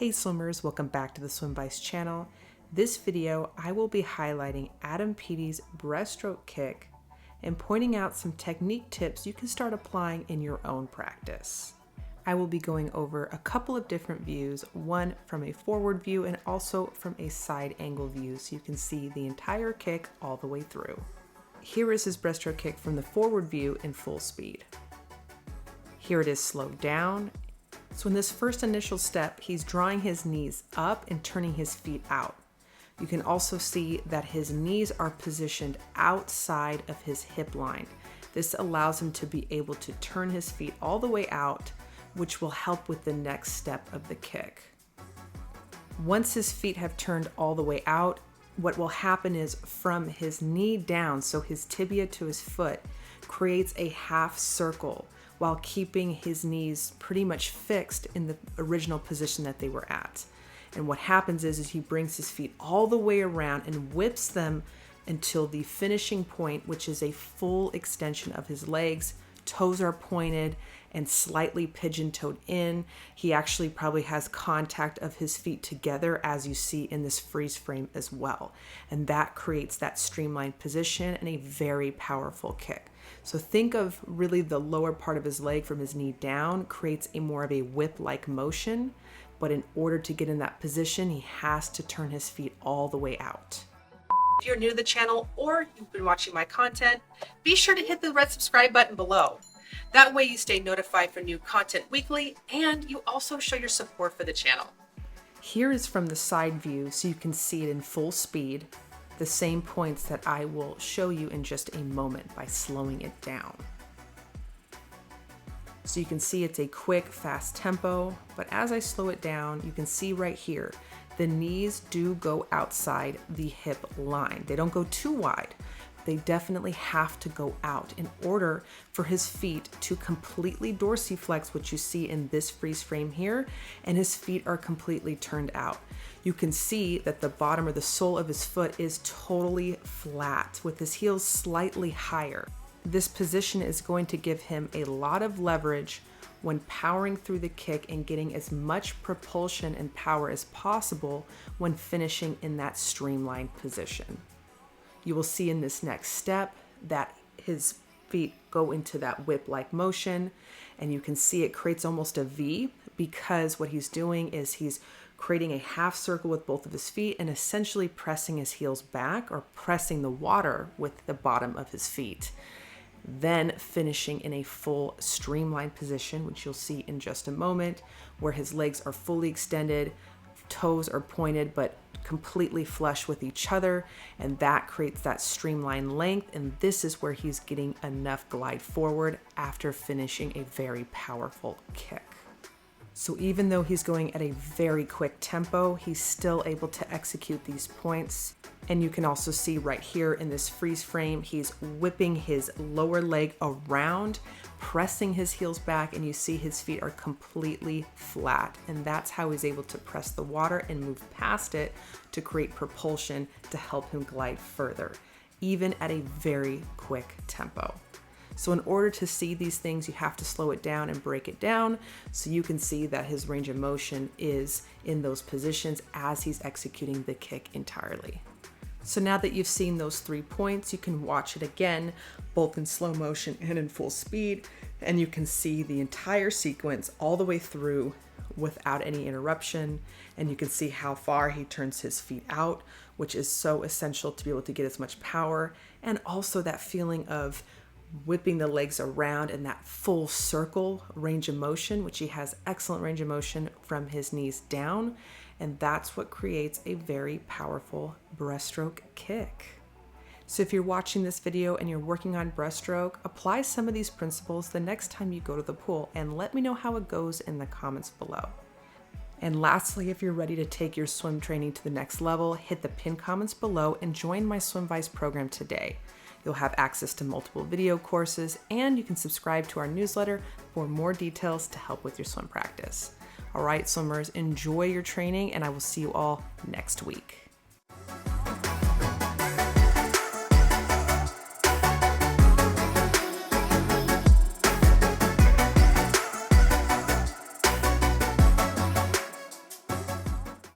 Hey swimmers, welcome back to the SWIMVICE channel. This video, I will be highlighting Peaty's breaststroke kick and pointing out some technique tips you can start applying in your own practice. I will be going over a couple of different views, one from a forward view and also from a side angle view so you can see the entire kick all the way through. Here is his breaststroke kick from the forward view in full speed. Here it is slowed down. So in this first initial step, he's drawing his knees up and turning his feet out. You can also see that his knees are positioned outside of his hip line. This allows him to be able to turn his feet all the way out, which will help with the next step of the kick. Once his feet have turned all the way out, what will happen is from his knee down, so his tibia to his foot, creates a half circle while keeping his knees pretty much fixed in the original position that they were at. And what happens is he brings his feet all the way around and whips them until the finishing point, which is a full extension of his legs. Toes are pointed and slightly pigeon-toed in. He actually probably has contact of his feet together, as you see in this freeze frame as well. And that creates that streamlined position and a very powerful kick. So think of really the lower part of his leg from his knee down creates a more of a whip-like motion, but in order to get in that position, he has to turn his feet all the way out. If you're new to the channel or you've been watching my content, be sure to hit the red subscribe button below. That way you stay notified for new content weekly and you also show your support for the channel. Here is from the side view so you can see it in full speed, the same points that I will show you in just a moment by slowing it down. So you can see it's a quick, fast tempo, but as I slow it down, you can see right here, the knees do go outside the hip line. They don't go too wide. They definitely have to go out in order for his feet to completely dorsiflex, which you see in this freeze frame here, and his feet are completely turned out. You can see that the bottom or the sole of his foot is totally flat with his heels slightly higher. This position is going to give him a lot of leverage when powering through the kick and getting as much propulsion and power as possible when finishing in that streamlined position. You will see in this next step that his feet go into that whip-like motion, and you can see it creates almost a V because what he's doing is he's creating a half circle with both of his feet and essentially pressing his heels back or pressing the water with the bottom of his feet. Then finishing in a full streamlined position, which you'll see in just a moment, where his legs are fully extended, toes are pointed but completely flush with each other, and that creates that streamlined length, and this is where he's getting enough glide forward after finishing a very powerful kick. So even though he's going at a very quick tempo, he's still able to execute these points. And you can also see right here in this freeze frame, he's whipping his lower leg around, pressing his heels back, and you see his feet are completely flat. And that's how he's able to press the water and move past it to create propulsion to help him glide further, even at a very quick tempo. So in order to see these things, you have to slow it down and break it down so you can see that his range of motion is in those positions as he's executing the kick entirely. So now that you've seen those 3 points, you can watch it again, both in slow motion and in full speed, and you can see the entire sequence all the way through without any interruption, and you can see how far he turns his feet out, which is so essential to be able to get as much power, and also that feeling of whipping the legs around in that full circle range of motion, which he has excellent range of motion from his knees down. And that's what creates a very powerful breaststroke kick. So if you're watching this video and you're working on breaststroke, apply some of these principles the next time you go to the pool and let me know how it goes in the comments below. And lastly, if you're ready to take your swim training to the next level, hit the pinned comments below and join my SWIMVICE program today. You'll have access to multiple video courses, and you can subscribe to our newsletter for more details to help with your swim practice. All right, swimmers, enjoy your training, and I will see you all next week.